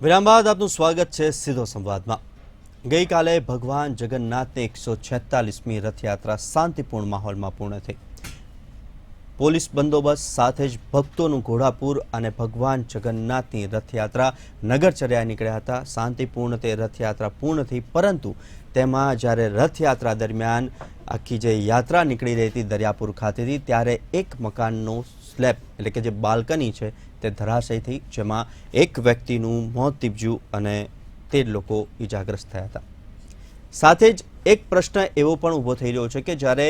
વિરામ બાદ આપનું સ્વાગત છે સીધો સંવાદમાં। ગઈકાલે ભગવાન જગન્નાથની 146મી રથયાત્રા શાંતિપૂર્ણ માહોલમાં પૂર્ણ થઈ। પોલીસ બંદોબસ્ત સાથે જ ભક્તોનું ઘોડાપુર અને ભગવાન જગન્નાથની રથયાત્રા નગરચર્યા નીકળ્યા હતા। શાંતિપૂર્ણ તે રથયાત્રા પૂર્ણ થઈ, પરંતુ તેમાં જ્યારે રથયાત્રા દરમિયાન આખી જે યાત્રા નીકળી રહી હતી દરિયાપુર ખાતેથી, ત્યારે એક મકાનનો સ્લેબ એટલે કે જે બાલ્કની છે તે ધરાશયી થઈ, જેમાં એક વ્યક્તિનું મોત નીપજ્યું અને 13 લોકો ઈજાગ્રસ્ત થયા હતા। સાથે જ એક પ્રશ્ન એવો પણ ઊભો થઈ રહ્યો છે કે જ્યારે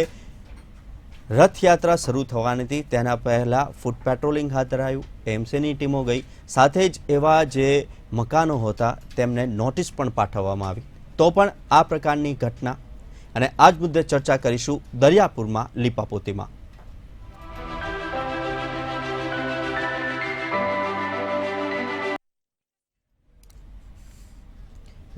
રથયાત્રા શરૂ થવાની હતી તેના પહેલા ફૂટ પેટ્રોલિંગ હાથ ધરાયું, એએમસીની ટીમો ગઈ, સાથે જ એવા જે મકાનો હતા તેમને નોટિસ પણ પાઠવવામાં આવી, તો પણ આ પ્રકારની ઘટના। અને આ જ મુદ્દે ચર્ચા કરીશું દરિયાપુરમાં લીપાપોતીમાં।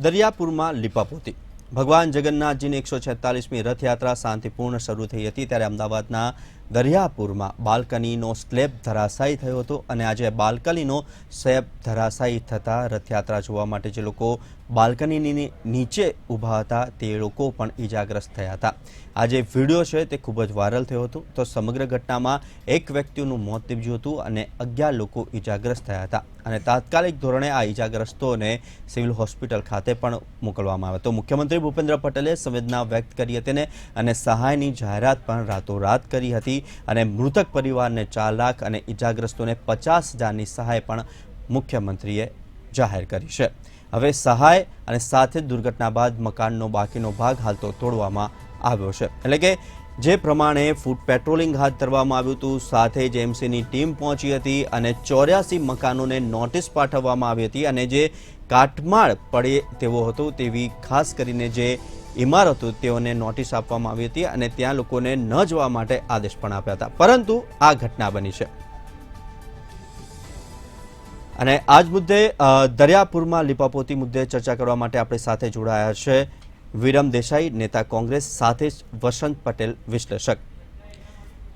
દરિયાપુરમાં લીપાપોતી ભગવાન જગન્નાથજીની 146મી રથયાત્રા શાંતિપૂર્ણ શરૂ થઈ હતી, ત્યારે અમદાવાદના દરિયાપુરમાં બાલ્કનીનો સ્લેબ ધરાશાયી થયો હતો અને આજે બાલ્કનીનો સ્લેબ ધરાશાયી થતાં રથયાત્રા જોવા માટે જે લોકો બાલ્કનીની નીચે ઊભા હતા તે લોકો પણ ઈજાગ્રસ્ત થયા હતા। આ જે વિડીયો છે તે ખૂબ જ વાયરલ થયો હતો। તો સમગ્ર ઘટનામાં એક વ્યક્તિનું મોત નીપજ્યું હતું અને 11 લોકો ઈજાગ્રસ્ત થયા હતા અને તાત્કાલિક ધોરણે આ ઈજાગ્રસ્તોને સિવિલ હોસ્પિટલ ખાતે પણ મોકલવામાં આવ્યા। તો મુખ્યમંત્રી ભૂપેન્દ્ર પટેલે સંવેદના વ્યક્ત કરી હતી અને સહાયની જાહેરાત પણ રાતોરાત કરી હતી અને મૃતક પરિવારને 4 લાખ અને ઈજાગ્રસ્તોને 50,000ની સહાય પણ મુખ્યમંત્રીએ જાહેર કરી છે। હવે સહાય અને સાથે દુર્ઘટના બાદ મકાનનો બાકીનો ભાગ હાલ તો તોડવામાં આવ્યો છે, એટલે કે જે પ્રમાણે ફૂટ પેટ્રોલિંગ હાથ ધરવામાં આવ્યું હતું, સાથે જ એમસીની ટીમ પહોંચી હતી અને 84 મકાનોને નોટિસ પાઠવવામાં આવી હતી અને જે કાટમાળ પડે તેવો હતો તેવી ખાસ કરીને જે ઇમારતો તેઓને નોટિસ આપવામાં આવી હતી અને ત્યાં લોકોને ન જવા માટે આદેશ પણ આપ્યા હતા, પરંતુ આ ઘટના બની છે। અને આજ મુદ્દે દરિયાપુરમાં લીપાપોતી મુદ્દે ચર્ચા કરવા માટે આપણી સાથે જોડાયા છે વિરમ દેસાઈ, નેતા કોંગ્રેસ, સાથે જ વસંત પટેલ, વિશ્લેષક।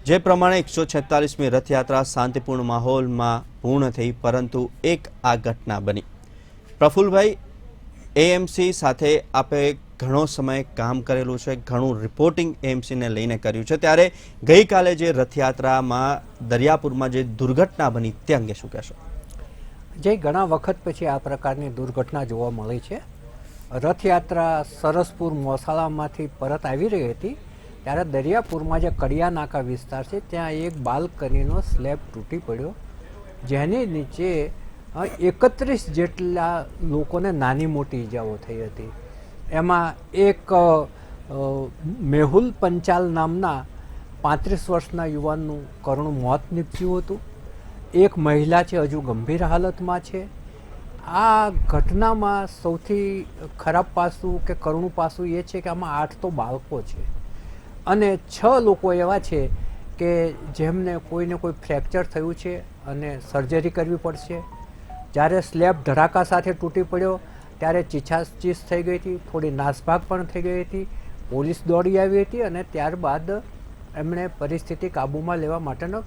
જે પ્રમાણે 146મી રથયાત્રા શાંતિપૂર્ણ માહોલમાં પૂર્ણ થઈ, પરંતુ એક આ ઘટના બની। પ્રફુલભાઈ, એએમસી સાથે આપે ઘણો સમય કામ કરેલું છે, ઘણું રિપોર્ટિંગ એએમસીને લઈને કર્યું છે, ત્યારે ગઈકાલે જે રથયાત્રામાં દરિયાપુરમાં જે દુર્ઘટના બની તે અંગે શું કહેશો? જે ઘણા વખત પછી આ પ્રકારની દુર્ઘટના જોવા મળી છે। રથયાત્રા સરસપુર મોસાળામાંથી પરત આવી રહી હતી ત્યારે દરિયાપુરમાં જે કડિયા નાકા વિસ્તાર છે ત્યાં એક બાલ્કનીનો સ્લેબ તૂટી પડ્યો, જેની નીચે 31 જેટલા લોકોને નાની મોટી ઈજાઓ થઈ હતી। એમાં એક મેહુલ પંચાલ નામના 35 વર્ષના યુવાનનું કરુણ મોત નીપજ્યું હતું। એક મહિલા છે હજુ ગંભીર હાલતમાં છે। આ ઘટનામાં સૌથી ખરાબ પાસું કે કરુણ પાસું એ છે કે આમાં 8 તો બાળકો છે અને 6 લોકો એવા છે કે જેમને કોઈને કોઈ ફ્રેક્ચર થયું છે અને સર્જરી કરવી પડશે। જ્યારે સ્લેબ ધડાકા સાથે તૂટી પડ્યો ત્યારે ચીછાચીસ થઈ ગઈ હતી, થોડી નાસભાગ પણ થઈ ગઈ હતી, પોલીસ દોડી આવી હતી અને ત્યારબાદ એમણે પરિસ્થિતિ કાબૂમાં લેવા માટેનો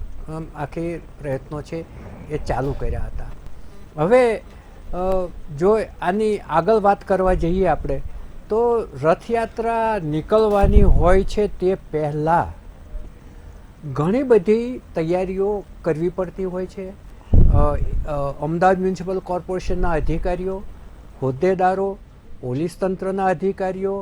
આખી પ્રયત્નો છે એ ચાલુ કર્યા હતા। હવે જો આની આગળ વાત કરવા જઈએ આપણે તો રથયાત્રા નીકળવાની હોય છે તે પહેલાં ઘણી બધી તૈયારીઓ કરવી પડતી હોય છે। અમદાવાદ મ્યુનિસિપલ કોર્પોરેશનના અધિકારીઓ, હોદ્દેદારો, પોલીસ તંત્રના અધિકારીઓ,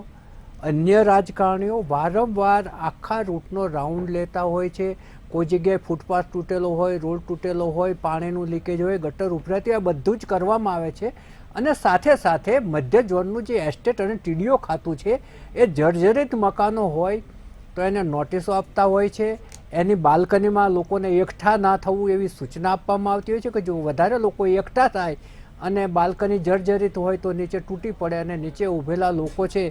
અન્ય રાજકારણીઓ વારંવાર આખા રૂટનો રાઉન્ડ લેતા હોય છે। કોઈ જગ્યાએ ફૂટપાથ તૂટેલો હોય, રોડ તૂટેલો હોય, પાણીનું લીકેજ હોય, ગટર ઉભરાતી, આ બધું જ કરવામાં આવે છે અને સાથે સાથે મધ્ય ઝોનનું જે એસ્ટેટ અને ટીડીઓ ખાતું છે એ જર્જરિત મકાનો હોય તો એને નોટિસો આપતા હોય છે। એની બાલ્કનીમાં લોકોને એકઠા ના થવું એવી સૂચના આપવામાં આવતી હોય છે કે જો વધારે લોકો એકઠા થાય અને બાલ્કની જર્જરિત હોય તો નીચે તૂટી પડે અને નીચે ઊભેલા લોકો છે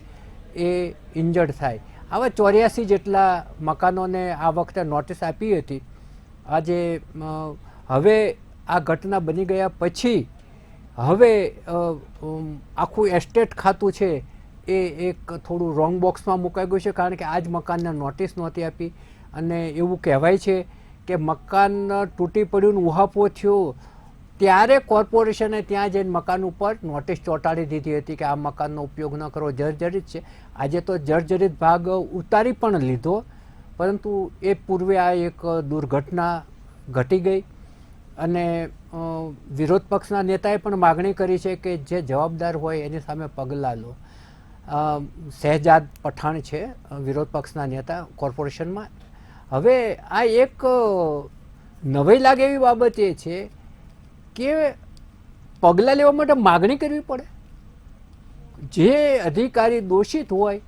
એ ઇન્જર્ડ થાય। આવા 84 જેટલા મકાનોને આ વખતે નોટિસ આપી હતી। આજે હવે આ ઘટના બની ગયા પછી હવે આખું એસ્ટેટ ખાતું છે એ એક થોડું રોંગ બોક્સમાં મુકાઈ ગયું છે, કારણ કે આ જ મકાનને નોટિસ નહોતી આપી અને એવું કહેવાય છે કે મકાન તૂટી પડ્યું, ઉહાપો થયો ત્યારે કોર્પોરેશને ત્યાં જઈને મકાન ઉપર નોટિસ ચોંટાડી દીધી હતી કે આ મકાનનો ઉપયોગ ન કરવો, જર્જરિત છે. આજે તો જર્જરિત ભાગ ઉતારી પણ લીધો, પરંતુ એ પૂર્વે આ એક દુર્ઘટના ઘટી ગઈ અને વિરોધ પક્ષના નેતાએ પણ માગણી કરી છે કે જે જવાબદાર હોય એની સામે પગલાં લો. શહેજાદ પઠાણ છે વિરોધ પક્ષના નેતા કોર્પોરેશનમાં. હવે આ એક નવાઈ લાગે એવી બાબત એ છે કે પગલાં લેવા માટે માગણી કરવી પડે. જે અધિકારી દોષિત હોય,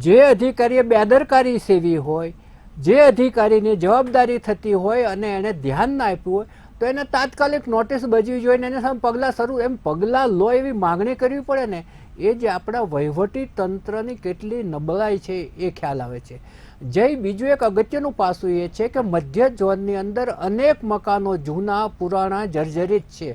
જે અધિકારીએ બેદરકારી સેવી હોય, જે અધિકારીની જવાબદારી થતી હોય અને એણે ધ્યાન ના આપ્યું હોય તો એને તાત્કાલિક નોટિસ બજવી જોઈએ ને એના સામે પગલાં પગલાં લો એવી માગણી કરવી પડે ને. એ જે આપણા વહીવટી તંત્રની કેટલી નબળાઈ છે એ ખ્યાલ આવે છે. બીજું એક અગત્યનું પાસું એ છે કે મધ્ય ઝોનની અંદર અનેક મકાનો જૂના પુરાણા જર્જરિત છે.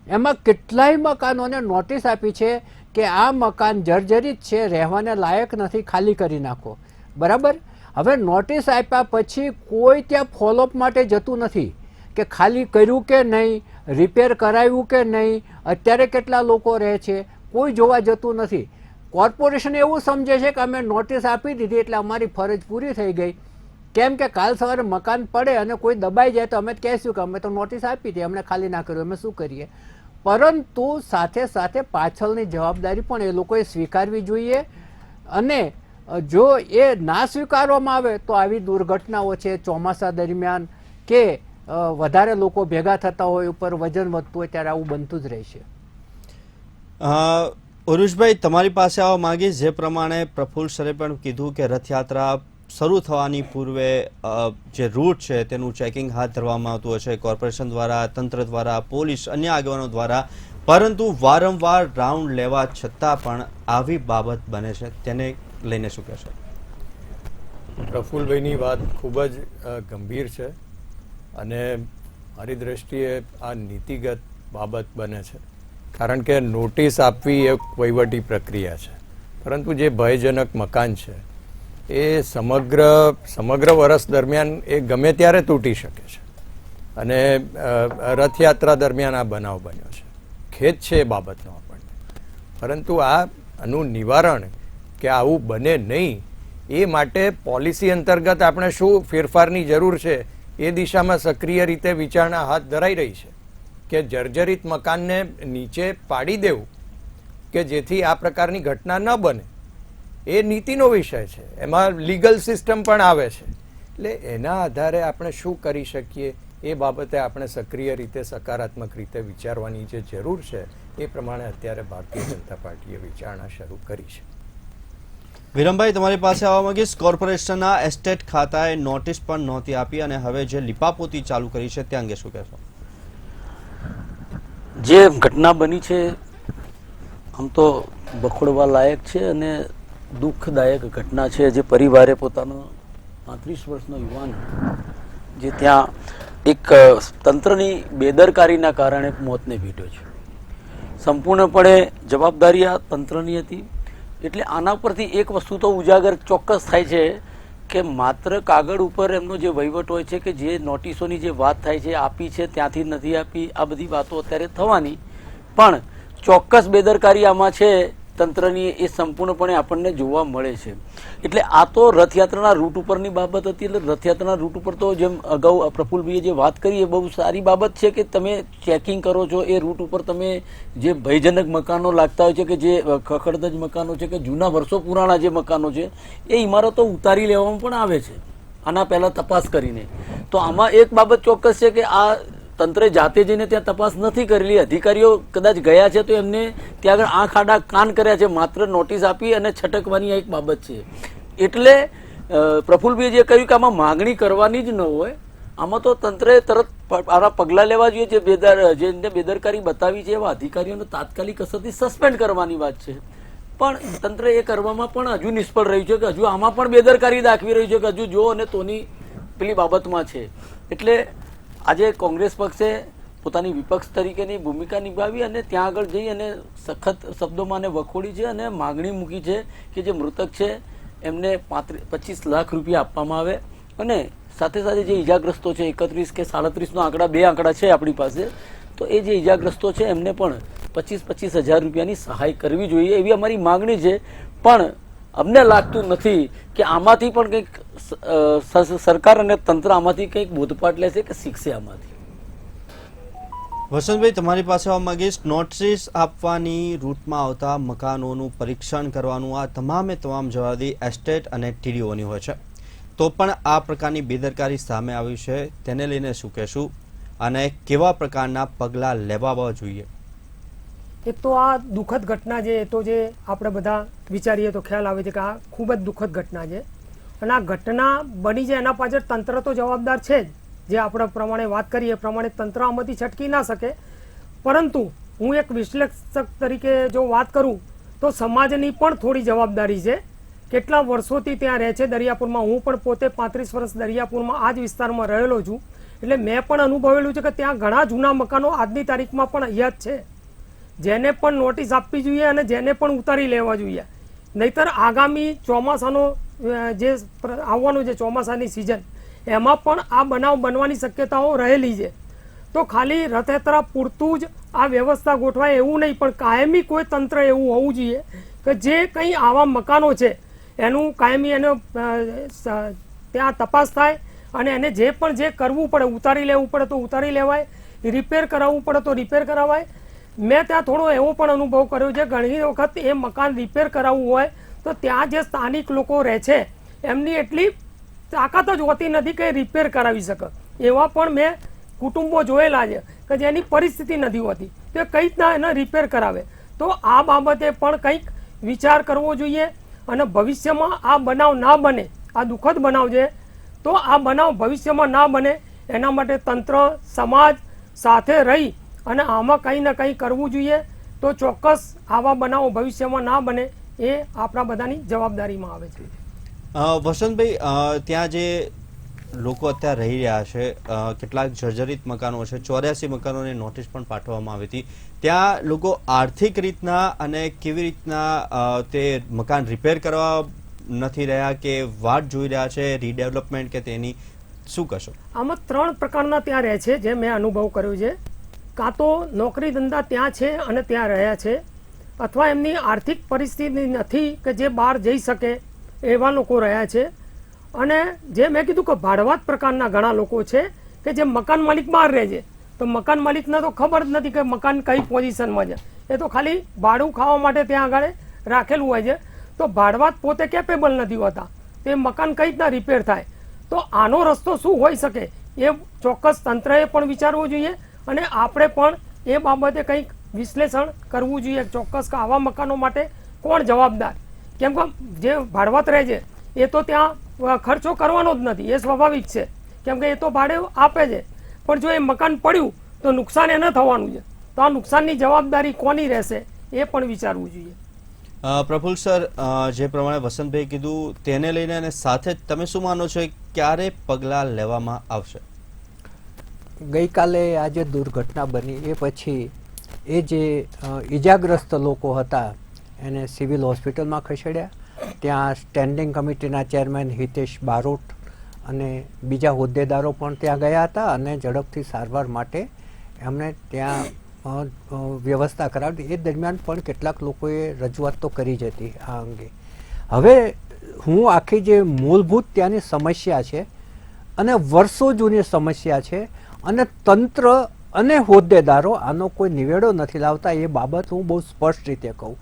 એમાં કેટલાય મકાનોને નોટિસ આપી છે કે આ મકાન જર્જરિત છે, રહેવાને લાયક નથી, ખાલી કરી નાખો. બરાબર. હવે નોટિસ આપ્યા પછી કોઈ ત્યાં ફોલોઅપ માટે જતું નથી કે ખાલી કર્યું કે નહીં, રિપેર કરાવ્યું કે નહીં, અત્યારે કેટલા લોકો રહે છે, કોઈ જોવા જતું નથી. કોર્પોરેશન એવું સમજે છે કે અમે નોટિસ આપી દીધી એટલે અમારી ફરજ પૂરી થઈ ગઈ. કેમ કે કાલ સવારે મકાન પડે અને કોઈ દબાઈ જાય તો અમે કહેશું કે અમે તો નોટિસ આપી હતી, અમને ખાલી ના કર્યું, અમે શું કરીએ. પરંતુ સાથે સાથે પાછળની જવાબદારી પણ એ લોકોએ સ્વીકારવી જોઈએ અને જો એ ના સ્વીકારવામાં આવે તો આવી દુર્ઘટનાઓ છે ચોમાસા દરમિયાન કે વધારે લોકો ભેગા થતા હોય, ઉપર વજન વધતું હોય ત્યારે આવું બનતું જ રહેશે. ઉરુષભાઈ, તમારી પાસે આવવા માંગીશ. જે પ્રમાણે પ્રફુલ્લ સરે પણ કીધું કે રથયાત્રા શરૂ થવાની પૂર્વે જે રૂટ છે તેનું ચેકિંગ હાથ ધરવામાં આવતું હશે કોર્પોરેશન દ્વારા, તંત્ર દ્વારા, પોલીસ, અન્ય આગેવાનો દ્વારા, પરંતુ વારંવાર રાઉન્ડ લેવા છતાં પણ આવી બાબત બને છે. તેને લઈને શું કહેશો? પ્રફુલ્લભાઈની વાત ખૂબ જ ગંભીર છે અને મારી દ્રષ્ટિએ આ નીતિગત બાબત બને છે. કારણ કે નોટિસ આપવી એક વહીવટી પ્રક્રિયા છે, પરંતુ જે ભયજનક મકાન છે એ સમગ્ર વર્ષ દરમિયાન એ ગમે ત્યારે તૂટી શકે છે અને રથયાત્રા દરમિયાન આ બનાવ બન્યો છે. ખેદ છે એ બાબતનો આપણને, પરંતુ આનું નિવારણ કે આવું બને નહીં એ માટે પોલિસી અંતર્ગત આપણે શું ફેરફારની જરૂર છે એ દિશામાં સક્રિય રીતે વિચારણા હાથ ધરાઈ રહી છે કે જર્જરિત મકાનને નીચે પાડી દેવું કે જેથી આ પ્રકારની ઘટના ન બને. એ નીતિનો વિષય છે, એમાં લીગલ સિસ્ટમ પણ આવે છે. એટલે એના આધારે આપણે શું કરી શકીએ એ બાબતે આપણે સક્રિય રીતે, સકારાત્મક રીતે વિચારવાની જે જરૂર છે એ પ્રમાણે અત્યારે ભારતીય જનતા પાર્ટીએ વિચારણા શરૂ કરી છે. વિરમભાઈ, તમારી પાસે આવવા માંગીશ. કોર્પોરેશનના એસ્ટેટ ખાતાએ નોટિસ પણ નહોતી આપી અને હવે જે લીપાપોતી ચાલુ કરી છે તે અંગે શું કહેશો? જે ઘટના બની છે આમ તો બખોડવા લાયક છે અને દુઃખદાયક ઘટના છે. જે પરિવારે પોતાનો 35 વર્ષનો યુવાન જે ત્યાં એક તંત્રની બેદરકારીના કારણે મોતને ભેટ્યો છે. સંપૂર્ણપણે જવાબદારી આ તંત્રની હતી. એટલે આના પરથી એક વસ્તુ તો ઉજાગર ચોક્કસ થાય છે કે માત્ર કાગળ ઉપર એમનો જે વહીવટ હોય છે કે જે નોટિસોની જે વાત થાય છે આપી છે ત્યાંથી નથી આપી, આ બધી વાતો અત્યારે થવાની, પણ ચોક્કસ બેદરકારી આમાં છે તંત્રની એ સંપૂર્ણપણે આપણને જોવા મળે છે. એટલે આ તો રથયાત્રાના રૂટ ઉપરની બાબત હતી. એટલે રથયાત્રાના રૂટ ઉપર તો જેમ અગાઉ પ્રફુલ્લભાઈએ જે વાત કરી એ બહુ સારી બાબત છે કે તમે ચેકિંગ કરો છો એ રૂટ ઉપર. તમે જે ભયજનક મકાનો લાગતા હોય છે કે જે ખખડધજ મકાનો છે કે જૂના વર્ષો પુરાણા જે મકાનો છે એ ઇમારતો ઉતારી લેવામાં પણ આવે છે આના પહેલાં તપાસ કરીને. તો આમાં એક બાબત ચોક્કસ છે કે આ તંત્રે જાતે જઈને ત્યાં તપાસ નથી કરેલી. અધિકારીઓ કદાચ ગયા છે તો એમને ત્યાં આગળ આંખ આડા કાન કર્યા છે, માત્ર નોટિસ આપી અને છટકવાની એક બાબત છે. એટલે પ્રફુલ્લભાઈએ જે કહ્યું કે આમાં માગણી કરવાની જ ન હોય, આમાં તો તંત્રે તરત આના પગલાં લેવા જોઈએ. જેને બેદરકારી બતાવી છે એવા અધિકારીઓને તાત્કાલિક અસરથી સસ્પેન્ડ કરવાની વાત છે. પણ તંત્ર એ કરવામાં પણ હજુ નિષ્ફળ રહ્યું છે કે હજુ આમાં પણ બેદરકારી દાખવી રહ્યું છે કે હજુ જો અને તોની પેલી બાબતમાં છે. એટલે આજે કોંગ્રેસ પક્ષે પોતાની વિપક્ષ તરીકેની ભૂમિકા નિભાવી અને ત્યાં આગળ જઈ અને સખત શબ્દોમાં વખોડી છે અને માગણી મૂકી છે કે જે મૃતક છે એમને 25 લાખ રૂપિયા આપવામાં આવે અને સાથે સાથે જે ઈજાગ્રસ્તો છે 31 કે 37 આંકડા, 2 આંકડા છે આપણી પાસે, તો એ જે ઈજાગ્રસ્તો છે એમને પણ 25,000 રૂપિયાની સહાય કરવી જોઈએ એવી અમારી માગણી છે. પણ અમને લાગતું નથી કે આમાંથી પણ કંઈક સરકાર અને તંત્ર આમાંથી કંઈક બોધપાઠ લેશે કે શીખશે આમાંથી. વસંતભાઈ, તમારી પાસે આવવા માંગીશ. નોટિસ આપવાની રૂટમાં આવતા મકાનોનું પરીક્ષણ કરવાનું આ તમામે તમામ જવાબદારી એસ્ટેટ અને ટીડીઓની હોય છે, તો પણ આ પ્રકારની બેદરકારી સામે આવી છે. તેને લઈને શું કહેશું અને કેવા પ્રકારના પગલાં લેવા જોઈએ? એક તો આ દુઃખદ ઘટના છે, એ તો જે આપણે બધા વિચારીએ તો ખ્યાલ આવે છે કે આ ખૂબ જ દુઃખદ ઘટના છે. અને આ ઘટના બની છે એના પાછળ તંત્ર તો જવાબદાર છે જ. જે આપણે પ્રમાણે વાત કરીએ એ પ્રમાણે તંત્ર આમાંથી છટકી ના શકે. પરંતુ હું એક વિશ્લેષક તરીકે જો વાત કરું તો સમાજની પણ થોડી જવાબદારી છે. કેટલા વર્ષોથી ત્યાં રહે છે દરિયાપુરમાં. હું પણ પોતે 35 વર્ષ દરિયાપુરમાં આ જ વિસ્તારમાં રહેલો છું, એટલે મેં પણ અનુભવેલું છે કે ત્યાં ઘણા જૂના મકાનો આજની તારીખમાં પણ અહીંયા જ છે, જેને પણ નોટિસ આપવી જોઈએ અને જેને પણ ઉતારી લેવા જોઈએ. નહીતર આગામી ચોમાસાનો જે આવવાનું છે, ચોમાસાની સિઝન, એમાં પણ આ બનાવ બનવાની શક્યતાઓ રહેલી છે. તો ખાલી રથયાત્રા પૂરતું જ આ વ્યવસ્થા ગોઠવાય એવું નહીં, પણ કાયમી કોઈ તંત્ર એવું હોવું જોઈએ કે જે કંઈ આવા મકાનો છે એનું કાયમી એનો ત્યાં તપાસ થાય અને એને જે પણ જે કરવું પડે, ઉતારી લેવું પડે તો ઉતારી લેવાય, રિપેર કરાવવું પડે તો રિપેર કરાવાય. મેં ત્યાં થોડો એવો પણ અનુભવ કર્યો છે. ઘણી વખત એ મકાન રિપેર કરાવવું હોય તો ત્યાં જે સ્થાનિક લોકો રહે છે એમની એટલી તાકાત જ હોતી નથી કે રિપેર કરાવી શકે. એવા પણ મેં કુટુંબો જોયેલા છે કે જેની પરિસ્થિતિ નથી હોતી, તો કઈ રીતના એને રિપેર કરાવે. તો આ બાબતે પણ કંઈક વિચાર કરવો જોઈએ અને ભવિષ્યમાં આ બનાવ ના બને. આ દુઃખદ બનાવ છે, તો આ બનાવ ભવિષ્યમાં ના બને એના માટે તંત્ર, સમાજ સાથે રહી અને આમાં કંઈ ને કંઈ કરવું જોઈએ. તો ચોક્કસ આવા બનાવો ભવિષ્યમાં ના બને એ આપણા બધાની જવાબદારીમાં આવે છે. વસંતભાઈ, ત્યાં જે લોકો અત્યારે રહી રહ્યા છે, કેટલાક જર્જરિત મકાનો છે, 84 મકાનોની નોટિસ પણ પાઠવવામાં આવી હતી. ત્યાં લોકો આર્થિક રીતના અને કેવી રીતના તે મકાન રિપેર કરવા નથી રહ્યા કે વાટ જોઈ રહ્યા છે રીડેવલપમેન્ટ કે તેની, શું કહેશો? આમાં 3 પ્રકારના ત્યાં રહે છે જે મેં અનુભવ કર્યો છે. કાં તો નોકરી ધંધા ત્યાં છે અને ત્યાં રહ્યા છે, અથવા એમની આર્થિક પરિસ્થિતિ નથી કે જે બહાર જઈ શકે એવા લોકો રહ્યા છે. અને જે મેં કીધું કે ભાડવાત પ્રકારના ઘણા લોકો છે કે જે મકાન માલિક બહાર રહે છે, તો મકાન માલિકને તો ખબર જ નથી કે મકાન કઈ પોઝિશનમાં છે. એ તો ખાલી ભાડું ખાવા માટે ત્યાં આગળ રાખેલું હોય છે. તો ભાડવાત પોતે કેપેબલ નથી હોતા, તો એ મકાન કઈ રીતના રિપેર થાય. તો આનો રસ્તો શું હોઈ શકે એ ચોક્કસ તંત્રએ પણ વિચારવું જોઈએ અને આપણે પણ એ બાબતે કંઈક વિશ્લેષણ કરવું જોઈએ ચોક્કસ કે આવા મકાનો માટે કોણ જવાબદાર. કેમ કે જે ભાડવત રહે છે એ તો ત્યાં ખર્ચો કરવાનો જ નથી, એ સ્વાભાવિક છે, કેમ કે એ તો ભાડે આપે છે. પણ જો એ મકાન પડ્યું તો નુકસાન એને થવાનું છે, તો આ નુકસાનની જવાબદારી કોની રહેશે એ પણ વિચારવું જોઈએ. પ્રફુલ્લ સર, જે પ્રમાણે વસંતભાઈ કીધું તેને લઈને અને સાથે જ તમે શું માનો છો ક્યારે પગલાં લેવામાં આવશે? ગઈકાલે આ જે દુર્ઘટના બની એ પછી એ જે ઈજાગ્રસ્ત લોકો હતા એને સિવિલ હોસ્પિટલમાં ખસેડ્યા. ત્યાં સ્ટેન્ડિંગ કમિટીના ચેરમેન હિતેશ બારોટ અને બીજા હોદ્દેદારો પણ ત્યાં ગયા હતા અને ઝડપથી સારવાર માટે એમણે ત્યાં વ્યવસ્થા કરાવી. એ દરમિયાન પણ કેટલાક લોકોએ રજૂઆત તો કરી જ હતી આ અંગે. હવે હું આખી જે મૂળભૂત ત્યાંની સમસ્યા છે અને વર્ષો જૂની સમસ્યા છે અને તંત્ર અને હોદ્દેદારો આનો કોઈ નિવેડો નથી લાવતા એ બાબત હું બહુ સ્પષ્ટ રીતે કહું.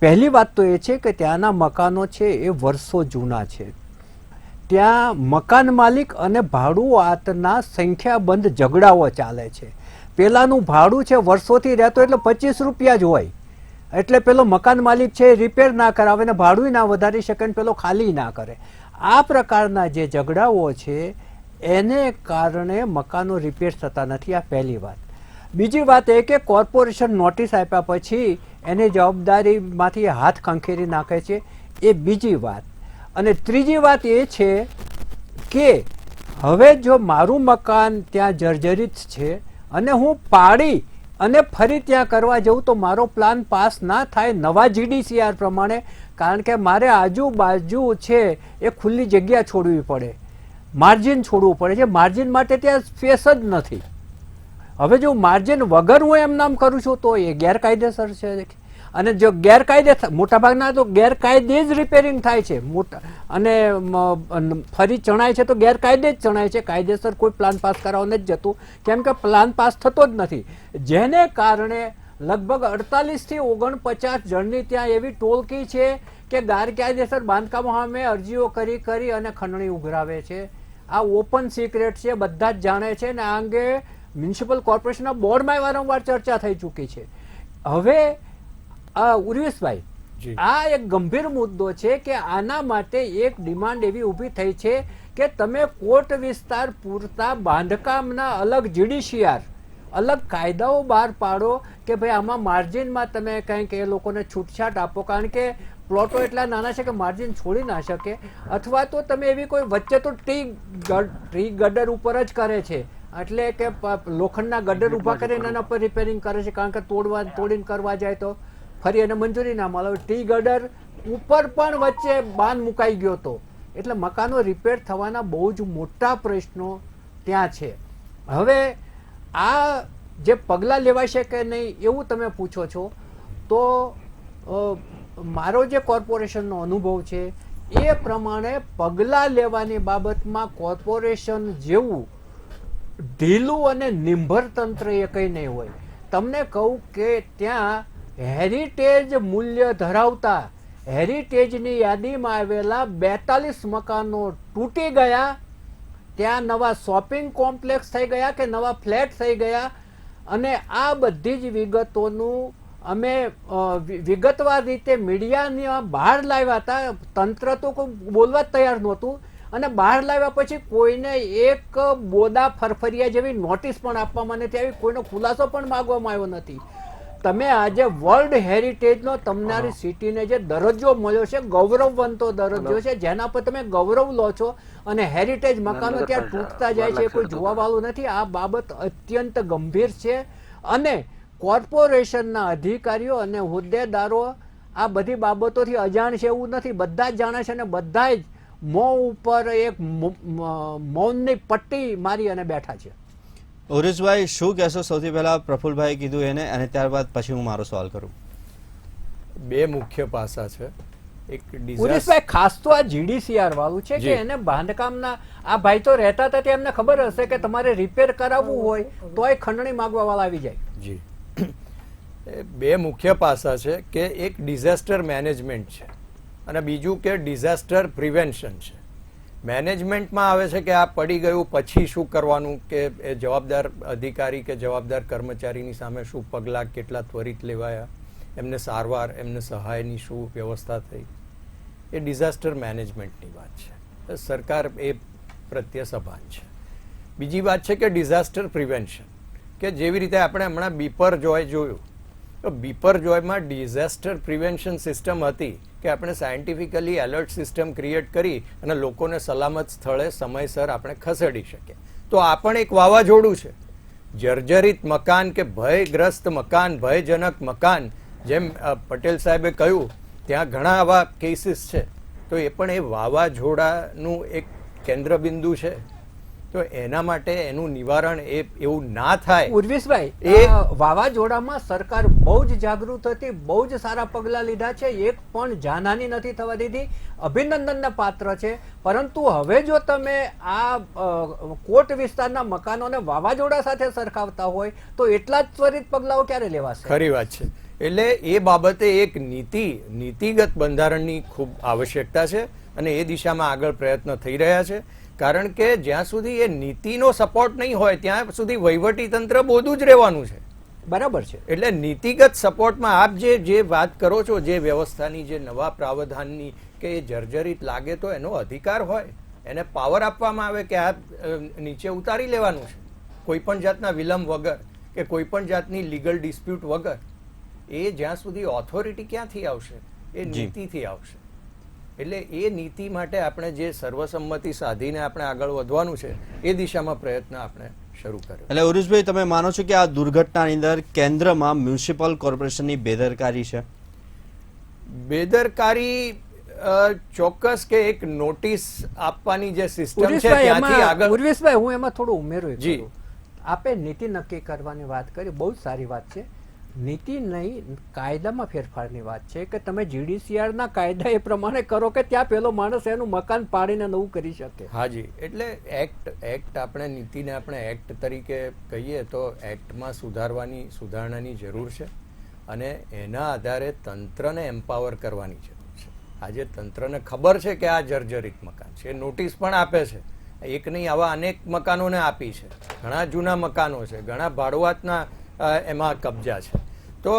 પહેલી વાત તો એ છે કે ત્યાંના મકાનો છે એ વર્ષો જૂના છે. ત્યાં મકાન માલિક અને ભાડુઆતના સંખ્યાબંધ ઝઘડાઓ ચાલે છે. પેલાનું ભાડું છે વર્ષોથી રહેતો એટલે 25 રૂપિયા જ હોય, એટલે પેલો મકાન માલિક છે રિપેર ના કરાવે ને ભાડું ના વધારી શકે ને પેલો ખાલી ના કરે. આ પ્રકારના જે ઝઘડાઓ છે એને કારણે મકાનો રિપેર થતા નથી. આ પહેલી વાત. બીજી વાત એ કે કોર્પોરેશન નોટિસ આપ્યા પછી એની જવાબદારીમાંથી હાથ ખંખેરી નાખે છે, એ બીજી વાત. અને ત્રીજી વાત એ છે કે હવે જો મારું મકાન ત્યાં જર્જરિત છે અને હું પાડી અને ફરી ત્યાં કરવા જઉં તો મારો પ્લાન પાસ ના થાય નવા GDCR પ્રમાણે, કારણ કે મારે આજુબાજુ છે એ ખુલ્લી જગ્યા છોડવી પડે, માર્જિન છોડવું પડે છે. માર્જિન માટે ત્યાં સ્પેસ જ નથી. હવે જો માર્જિન વગર હું એમ નામ કરું છું તો એ ગેરકાયદેસર છે. અને જો ગેરકાયદે મોટાભાગના તો ગેરકાયદે જ રિપેરિંગ થાય છે મોટા, અને ફરી ચણાય છે તો ગેરકાયદે જ ચણાય છે, કાયદેસર કોઈ પ્લાન પાસ કરાવવા નથી જતું, કેમ કે પ્લાન પાસ થતો જ નથી. જેને કારણે લગભગ 48 થી 49 જણની ત્યાં એવી ટોળકી છે કે ગેરકાયદેસર બાંધકામો સામે અરજીઓ કરી અને ખંડણી ઉઘરાવે છે. આ ઓપન સિક્રેટ છે, બધા જ જાણે છે, ને આ અંગે મ્યુનિસિપલ કોર્પોરેશનના બોર્ડમાં વારંવાર ચર્ચા થઈ ચૂકી છે. હવે ઉર્વેશભાઈ, આ એક ગંભીર મુદ્દો છે કે આના માટે એક ડિમાન્ડ એવી ઊભી થઈ છે કે તમે કોટ વિસ્તાર પૂરતા બાંધકામના અલગ GDCR અલગ કાયદાઓ બહાર પાડો કે ભાઈ આમાં માર્જિનમાં તમે કંઈક એ લોકોને છૂટછાટ આપો, કારણ કે પ્લોટો એટલા નાના છે કે માર્જિન છોડી ના શકે, અથવા તો તમે એવી કોઈ વચ્ચે તો ટ્રી ગડર ઉપર જ કરે છે, એટલે કે લોખંડના ગડર ઊભા કરીને એના પર રિપેરિંગ કરે છે, કારણ કે તોડીને કરવા જાય તો ફરી એને મંજૂરી ના મળે. ટી ગડર ઉપર પણ વચ્ચે બાંધ મુકાઈ ગયો હતો, એટલે મકાનો રિપેર થવાના બહુ જ મોટા પ્રશ્નો ત્યાં છે. હવે આ જે પગલાં લેવાશે કે નહીં એવું તમે પૂછો છો, તો મારો જે કોર્પોરેશનનો અનુભવ છે એ પ્રમાણે પગલાં લેવાની બાબતમાં કોર્પોરેશન જેવું ઢીલું અને નિંભર તંત્ર એ કંઈ નહીં હોય. તમને કહું કે ત્યાં હેરિટેજ મૂલ્ય ધરાવતા હેરિટેજની યાદીમાં આવેલા 42 મકાનો તૂટી ગયા, ત્યાં નવા શોપિંગ કોમ્પ્લેક્સ થઈ ગયા કે નવા ફ્લેટ થઈ ગયા, અને આ બધી જ વિગતોનું અમે વિગતવાર રીતે મીડિયાની બહાર લાવ્યા હતા. તંત્ર તો કોઈ બોલવા જ તૈયાર નહોતું, અને બહાર લાવ્યા પછી કોઈને એક બોદા ફરફરિયા જેવી નોટિસ પણ આપવામાં નથી આવી, કોઈનો ખુલાસો પણ માગવામાં આવ્યો નથી. તમે આજે વર્લ્ડ હેરિટેજનો તમારી સિટીને જે દરજ્જો મળ્યો છે, ગૌરવવંતો દરજ્જો છે, જેના પર તમે ગૌરવ લો છો, અને હેરિટેજ મકાનો ત્યાં તૂટતા જાય છે, કોઈ જોવા વાળું નથી. આ બાબત અત્યંત ગંભીર છે, અને કોર્પોરેશનના અધિકારીઓ અને હોદ્દેદારો આ બધી બાબતોથી અજાણ છે એવું નથી, બધા જ જાણે છે, અને બધા જ મોં ઉપર એક મૌનની પટ્ટી મારી અને બેઠા છે. ઉરેશભાઈ, શું કહેશો? સૌથી પહેલા પ્રફુલભાઈ કીધું એને, અને ત્યારબાદ પછી હું મારો સવાલ કરું. બે મુખ્ય પાસા છે. એક ઉરેશભાઈ, ખાસ તો આ GDCR વાળું છે કે એને બાંધકામના આ ભાઈ તો રહેતા હતા, એમને ખબર હશે કે તમારે રિપેર કરાવવું હોય તો એ ખંડણી માંગવા વાળા આવી જાય. જી, બે મુખ્ય પાસા છે કે એક ડિઝાસ્ટર મેનેજમેન્ટ છે અને બીજું કે ડિઝાસ્ટર પ્રિવેન્શન છે. મેનેજમેન્ટમાં આવે છે કે આ પડી ગયું પછી શું કરવાનું, કે એ જવાબદાર અધિકારી કે જવાબદાર કર્મચારીની સામે શું પગલાં કેટલા ત્વરિત લેવાયા, એમને સારવાર એમને સહાયની શું વ્યવસ્થા થઈ, એ ડિઝાસ્ટર મેનેજમેન્ટની વાત છે. સરકાર એ પ્રત્યે સભાન છે. બીજી વાત છે કે ડિઝાસ્ટર પ્રિવેન્શન, કે જેવી રીતે આપણે હમણાં બીપર જોય જોયું, તો બીપર જોયમાં ડિઝાસ્ટર પ્રિવેન્શન સિસ્ટમ હતી કે આપણે સાયન્ટિફિકલી એલર્ટ સિસ્ટમ ક્રિએટ કરી અને લોકોને સલામત સ્થળે સમયસર આપણે ખસેડી શકીએ. તો આ પણ એક વાવાઝોડું છે. જર્જરિત મકાન કે ભયગ્રસ્ત મકાન, ભયજનક મકાન, જેમ પટેલ સાહેબે કહ્યું, ત્યાં ઘણા આવા કેસીસ છે. તો એ પણ એ વાવાઝોડાનું એક કેન્દ્રબિંદુ છે. તો એના માટે એનું નિવારણ એવું ના થાય. ઉર્વેશભાઈ, વાવાઝોડામાં સરકાર બહુ જ જાગૃત હતી, બહુ જ સારા પગલા લીધા છે, એક પણ જાનહાની નથી થવા દીધી, અભિનંદનના પાત્ર છે. પરંતુ હવે જો તમે આ કોટ વિસ્તારના મકાનોને વાવાઝોડા સાથે સરખાવતા હોય તો એટલા જ ત્વરિત પગલાઓ ક્યારે લેવાશે? ખરી વાત છે. એટલે એ બાબતે એક નીતિગત બંધારણની ખૂબ આવશ્યકતા છે, અને એ દિશામાં આગળ પ્રયત્ન થઈ રહ્યા છે. કારણ કે જ્યાં સુધી એ નીતિનો સપોર્ટ નહીં હોય ત્યાં સુધી વહીવટી તંત્ર બોધું જ રહેવાનું છે. બરાબર છે. એટલે નીતિગત સપોર્ટમાં આપ જે વાત કરો છો, જે વ્યવસ્થાની, જે નવા પ્રાવધાનની, કે એ જર્જરિત લાગે તો એનો અધિકાર હોય, એને પાવર આપવામાં આવે કે આ નીચે ઉતારી લેવાનું છે, કોઈ પણ જાતના વિલંબ વગર કે કોઈ પણ જાતની લીગલ ડિસ્પ્યુટ વગર. એ જ્યાં સુધી ઓથોરિટી ક્યાંથી આવશે? એ નીતિથી આવશે. એટલે એ નીતિ માટે આપણે જે સર્વસંમતિ સાધીને આપણે આગળ વધવાનું છે એ દિશામાં પ્રયત્ન આપણે શરૂ કર્યો. એટલે ઉરેશભાઈ, તમે માનો છો કે આ દુર્ઘટનાની અંદર કેન્દ્રમાં મ્યુનિસિપલ કોર્પોરેશનની બેદરકારી છે? બેદરકારી ચોક્કસ, કે એક નોટિસ આપવાની જે સિસ્ટમ છે ત્યાંથી આગળ. ઉર્વેશભાઈ, હું એમાં થોડું ઉમેરું. જી, આપે નીતિ નક્કી કરવાની વાત કરી, બહુ જ સારી વાત છે. નીતિ નહીં, કાયદામાં ફેરફારની વાત છે કે તમે જીડીસીઆરના કાયદા એ પ્રમાણે કરો કે ત્યાં પેલો માણસ એનું મકાન પાડીને નવું કરી શકે. હાજી, એટલે એક્ટ આપણે નીતિને આપણે એક્ટ તરીકે કહીએ તો એક્ટમાં સુધારણાની જરૂર છે અને એના આધારે તંત્રને એમ્પાવર કરવાની જરૂર છે. આજે તંત્રને ખબર છે કે આ જર્જરિત મકાન છે, નોટિસ પણ આપે છે. એક નહીં, આવા અનેક મકાનોને આપી છે. ઘણા જૂના મકાનો છે, ઘણા ભાડુઆતના એમાં કબજા છે. તો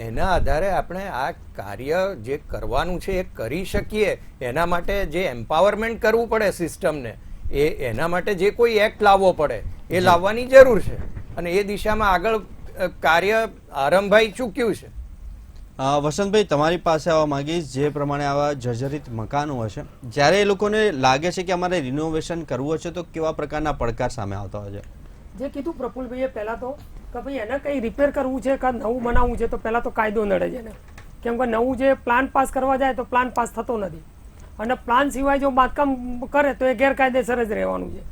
એના આધારે આપણે આ કાર્ય જે કરવાનું છે એ કરી શકીએ. એના માટે જે એમ્પાવરમેન્ટ કરવું પડે સિસ્ટમને, એના માટે જે કોઈ એક્ટ લાવવો પડે એ લાવવાની જરૂર છે અને એ દિશામાં આગળ કાર્ય આરંભાઈ ચૂક્યું છે. વસંતભાઈ, તમારી પાસે આવવા માંગીશ. જે પ્રમાણે આવા જર્જરિત મકાનો હશે, જ્યારે એ લોકોને લાગે છે કે અમારે રિનોવેશન કરવું છે, તો કેવા પ્રકારના પડકાર સામે આવતા હોય છે? જે કીધું પ્રફુલભાઈએ પહેલા તો કે ભાઈ એને કંઈ રિપેર કરવું છે કે નવું બનાવવું છે, તો પહેલા તો કાયદો નડે છે એને. કેમ કે નવું જે પ્લાન પાસ કરવા જાય તો પ્લાન પાસ થતો નથી અને પ્લાન સિવાય જો બાંધકામ કરે તો એ ગેરકાયદેસર જ રહેવાનું છે.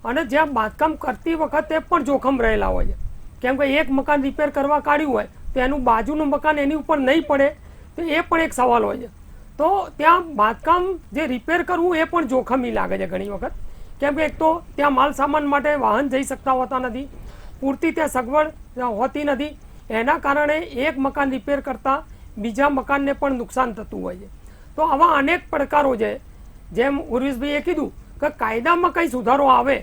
અને જ્યાં બાંધકામ કરતી વખતે પણ જોખમ રહેલા હોય છે. કેમ કે એક મકાન રિપેર કરવા કાઢ્યું હોય તો એનું બાજુનું મકાન એની ઉપર નહીં પડે તો એ પણ એક સવાલ હોય છે. તો ત્યાં બાંધકામ જે રિપેર કરવું એ પણ જોખમી લાગે છે ઘણી વખત. કેમ કે એક તો ત્યાં માલ સામાન માટે વાહન જઈ શકતા હોતા નથી, પૂરતી ત્યાં સગવડ હોતી નથી. એના કારણે એક મકાન રિપેર કરતાં બીજા મકાનને પણ નુકસાન થતું હોય છે. તો આવા અનેક પડકારો છે. જેમ ઉર્વેશભાઈએ કીધું કે કાયદામાં કંઈ સુધારો આવે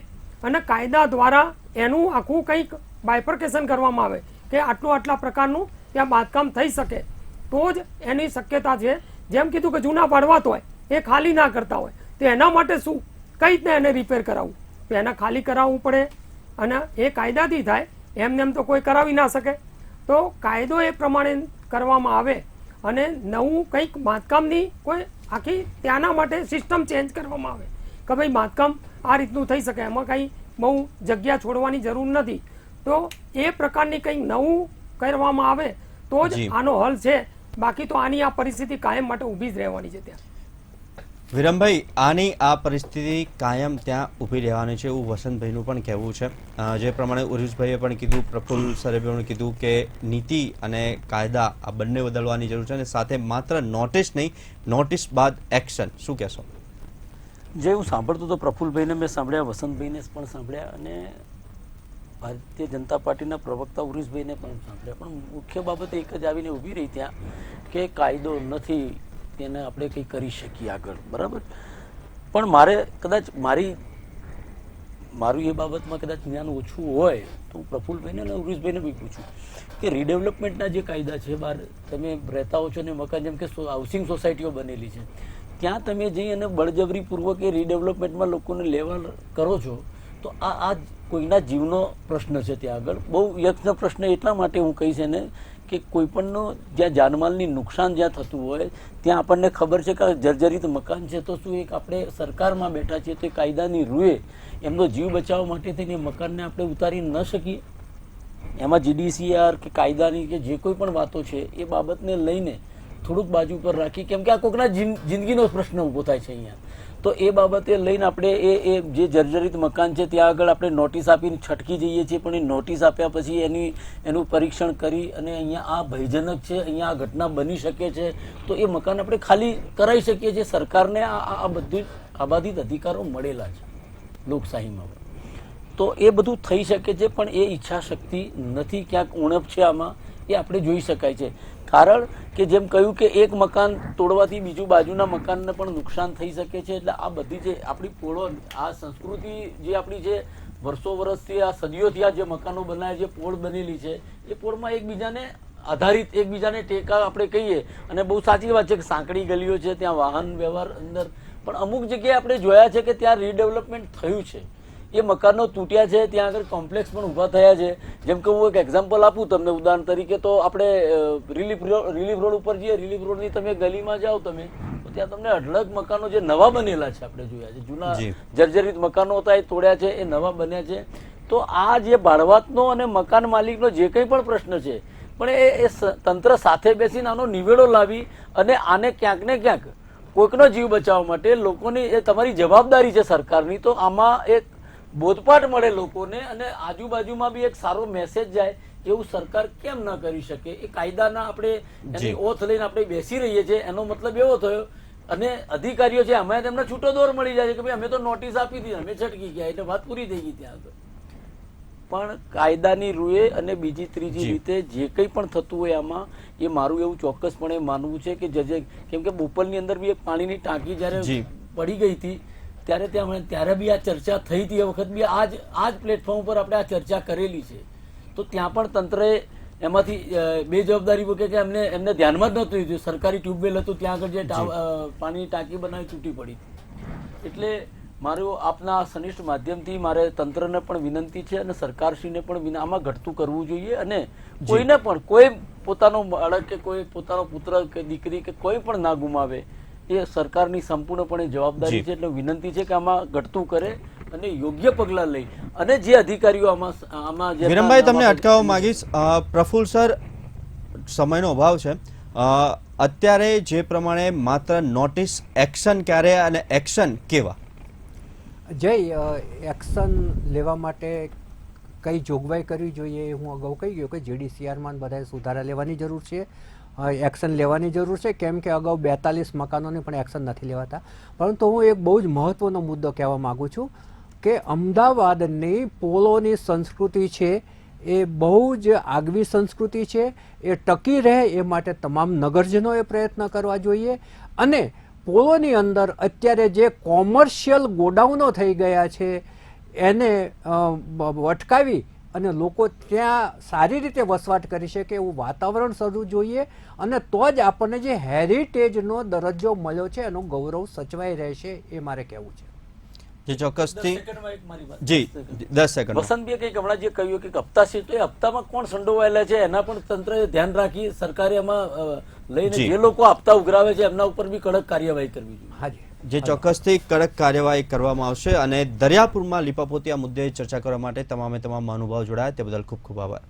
અને કાયદા દ્વારા એનું આખું કંઈક બાયફર્કેશન કરવામાં આવે કે આટલા પ્રકારનું ત્યાં બાંધકામ થઈ શકે તો જ એની શક્યતા છે. જેમ કીધું કે જૂના ભાડવાત હોય એ ખાલી ના કરતા હોય તો એના માટે શું, કઈ રીતે એને રિપેર કરાવવું, તો એને ખાલી કરાવવું પડે અને એ કાયદાથી થાય. એમ તો કોઈ કરાવી ના શકે. તો કાયદો એ પ્રમાણે કરવામાં આવે અને નવું કંઈક બાંધકામની કોઈ આખી ત્યાંના માટે સિસ્ટમ ચેન્જ કરવામાં આવે કે ભાઈ બાંધકામ આ રીતનું થઈ શકે, એમાં કંઈ બહુ જગ્યા છોડવાની જરૂર નથી. તો એ પ્રકારની કંઈક નવું કરવામાં આવે તો જ આનો હલ છે. બાકી તો આની આ પરિસ્થિતિ કાયમ માટે ઊભી જ રહેવાની છે ત્યાં. વિરમભાઈ, આની આ પરિસ્થિતિ કાયમ ત્યાં ઊભી રહેવાની છે એવું વસંતભાઈનું પણ કહેવું છે. જે પ્રમાણે ઉર્વેશભાઈએ પણ કીધું, પ્રફુલ્લ સરે પણ કીધું કે નીતિ અને કાયદા આ બંને બદલવાની જરૂર છે અને સાથે માત્ર નોટિસ નહીં, નોટિસ બાદ એક્શન. શું કહેશો? જે હું સાંભળતો હતો પ્રફુલ્લભાઈને મેં સાંભળ્યા, વસંતભાઈને પણ સાંભળ્યા અને ભારતીય જનતા પાર્ટીના પ્રવક્તા ઉર્વેશભાઈને પણ સાંભળ્યા. પણ મુખ્ય બાબત એક જ આવીને ઊભી રહી ત્યાં કે કાયદો નથી, તેને આપણે કંઈ કરી શકીએ આગળ, બરાબર. પણ મારે કદાચ મારું એ બાબતમાં કદાચ જ્ઞાન ઓછું હોય તો હું પ્રફુલ્લભાઈને અને ઉર્વેશભાઈને બી પૂછું કે રીડેવલપમેન્ટના જે કાયદા છે, બહાર તમે રહેતા હો છો ને મકાન, જેમ કે હાઉસિંગ સોસાયટીઓ બનેલી છે, ત્યાં તમે જઈ અને બળજબરીપૂર્વક એ રીડેવલપમેન્ટમાં લોકોને લેવલ કરો છો તો આ કોઈના જીવનો પ્રશ્ન છે ત્યાં આગળ. બહુ યજ્ઞ પ્રશ્ન એટલા માટે હું કહીશ એને કે કોઈ પણનું જ્યાં જાનમાલની નુકસાન જ્યાં થતું હોય ત્યાં આપણને ખબર છે કે જર્જરિત મકાન છે, તો શું એક આપણે સરકારમાં બેઠા છીએ તો એ કાયદાની રૂએ એમનો જીવ બચાવવા માટે થઈને મકાનને આપણે ઉતારી ન શકીએ? એમાં જીડીસીઆર કે કાયદાની કે જે કોઈ પણ વાતો છે એ બાબતને લઈને થોડુંક બાજુ પર રાખી, કેમ કે આ કોઈકના જિંદગીનો પ્રશ્ન ઊભો થાય છે અહીંયા. તો એ બાબતે લઈને આપણે એ જે જર્જરિત મકાન છે ત્યાં આગળ આપણે નોટિસ આપીને છટકી જઈએ છીએ, પણ એ નોટિસ આપ્યા પછી એનું પરીક્ષણ કરી અને અહીંયા આ ભયજનક છે, અહીંયા આ ઘટના બની શકે છે, તો એ મકાન આપણે ખાલી કરાવી શકીએ છીએ. સરકારને આ બધું જ આબાદિત અધિકારો મળેલા છે લોકશાહીમાં. તો એ બધું થઈ શકે છે, પણ એ ઈચ્છા શક્તિ નથી, ક્યાંક ઉણપ છે આમાં, એ આપણે જોઈ શકાય છે. કારણ કે જેમ કહ્યું કે એક મકાન તોડવાથી બીજું બાજુના મકાનને પણ નુકસાન થઈ શકે છે. એટલે આ બધી જે આપણી પોળો, આ સંસ્કૃતિ જે આપણી જે વર્ષો વર્ષથી આ સદીઓથી આ જે મકાનો બનાવ્યા, જે પોળ બનેલી છે, એ પોળમાં એકબીજાને આધારિત, એકબીજાને ટેકા આપણે કહીએ. અને બહુ સાચી વાત છે કે સાંકડી ગલીઓ છે, ત્યાં વાહન વ્યવહાર અંદર, પણ અમુક જગ્યાએ આપણે જોયા છે કે ત્યાં રીડેવલપમેન્ટ થયું છે, એ મકાનો તૂટ્યા છે, ત્યાં આગળ કોમ્પ્લેક્સ પણ ઊભા થયા છે. જેમ કે હું એક એક્ઝામ્પલ આપું તમને ઉદાહરણ તરીકે, તો આપણે રિલીફ રોડ ઉપર જઈએ, રિલીફ રોડની તમે ગલીમાં જાઓ તમે, તો ત્યાં તમને અઢળક મકાનો જે નવા બનેલા છે આપણે જોયા છે. જૂના જર્જરિત મકાનો હતા એ તોડ્યા છે, એ નવા બન્યા છે. તો આ જે ભાડવાતનો અને મકાન માલિકનો જે કંઈ પણ પ્રશ્ન છે, પણ એ તંત્ર સાથે બેસીને આનો નિવેડો લાવી અને આને ક્યાંક ને ક્યાંક કોઈકનો જીવ બચાવવા માટે લોકોની, એ તમારી જવાબદારી છે સરકારની. તો આમાં એક બોધપાઠ મળે લોકોને અને આજુબાજુમાં બી એક સારો મેસેજ જાય એવું સરકાર કેમ ન કરી શકે? એ કાયદાના આપણે એની ઓથ લઈને આપણે બેસી રહીએ છીએ એનો મતલબ એવો થયો. અને અધિકારીઓ છે અમે તેમને છૂટો દોર મળી જાય છે કે ભાઈ અમે તો નોટિસ આપી દીધી, અમે છટકી ગયા એટલે વાત પૂરી થઈ ગઈ ત્યાં તો. પણ કાયદાની રૂએ અને બીજી ત્રીજી રીતે જે કંઈ પણ થતું હોય આમાં એ મારું એવું ચોક્કસપણે માનવું છે કે કેમ કે બોપલની અંદર બી એક પાણીની ટાંકી જ્યારે પડી ગઈ હતી ત્યારે બી આ ચર્ચા થઈ હતી. એ વખત બી આ જ પ્લેટફોર્મ ઉપર આપણે આ ચર્ચા કરેલી છે. તો ત્યાં પણ તંત્રએ એમાંથી બે જવાબદારી કે એમને ધ્યાનમાં જ નહોતું લીધું. સરકારી ટ્યુબવેલ હતું ત્યાં આગળ જે પાણીની ટાંકી બનાવી તૂટી પડી. એટલે મારું આપના સનિષ્ઠ માધ્યમથી મારે તંત્રને પણ વિનંતી છે અને સરકારશ્રીને પણ આમાં ઘટતું કરવું જોઈએ અને કોઈને પણ કોઈ પોતાનો બાળક કે કોઈ પોતાનો પુત્ર કે દીકરી કે કોઈ પણ ના ગુમાવે એ સરકારની સંપૂર્ણપણે જવાબદારી છે. એટલે વિનંતી છે કે આમાં ઘટતું કરે અને યોગ્ય પગલાં લઈ અને જે અધિકારીઓ આમાં વિરમભાઈ તમને અટકાવવા માંગીશ. પ્રફુલ્લ સર, સમયનો અભાવ છે. અત્યારે જે પ્રમાણે માત્ર નોટિસ, એક્શન ક્યારે અને એક્શન કેવા? જય, એક્શન લેવા માટે કઈ જોગવાઈ કરવી જોઈએ હું અગાઉ કહી ગયો કે જીડીસીઆરમાં બધાએ સુધારા લેવાની જરૂર છે, એક્શન લેવાની જરૂર છે. કેમ કે અગાઉ 42 મકાનોની પણ એક્શન નથી લેવાતા. પરંતુ હું એક બહુ જ મહત્વનો મુદ્દો કહેવા માગું છું કે અમદાવાદની પોલોની સંસ્કૃતિ છે એ બહુ જ આગવી સંસ્કૃતિ છે. એ ટકી રહે એ માટે તમામ નગરજનોએ પ્રયત્ન કરવા જોઈએ. અને પોલોની અંદર અત્યારે જે કોમર્શિયલ ગોડાઉનો થઈ ગયા છે એને અટકાવી અને લોકો ત્યાં સારી રીતે વસવાટ કરી શકે એવું વાતાવરણ સર્જવું જોઈએ. અને તો જ આપણને જે હેરિટેજનો દરજ્જો મળ્યો છે એનું ગૌરવ સચવાઈ રહેશે એ મારે કહેવું છે. જે ચોક્કસથી જી 10 સેકન્ડ વસંતભાઈ કંઈક હમણાં જે કહ્યું કે હપ્તા છે તો એ હપ્તામાં કોણ સંડોવાયેલા છે એના પણ તંત્રએ ધ્યાન રાખી સરકારે એમાં લઈને જે લોકો હપ્તા ઉઘરાવે છે એમના ઉપર બી કડક કાર્યવાહી કરવી જોઈએ. હાજી, જે ચોક્કસથી કડક કાર્યવાહી કરવામાં આવશે. અને દરિયાપુરમાં લીપાપોતી આ મુદ્દે ચર્ચા કરવા માટે તમામ મહાનુભાવ જોડાયા તે બદલ ખૂબ ખૂબ આભાર.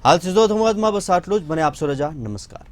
હાલ સીધો સંવાદમાં બસ આટલું જ. મને આપશો રજા. નમસ્કાર.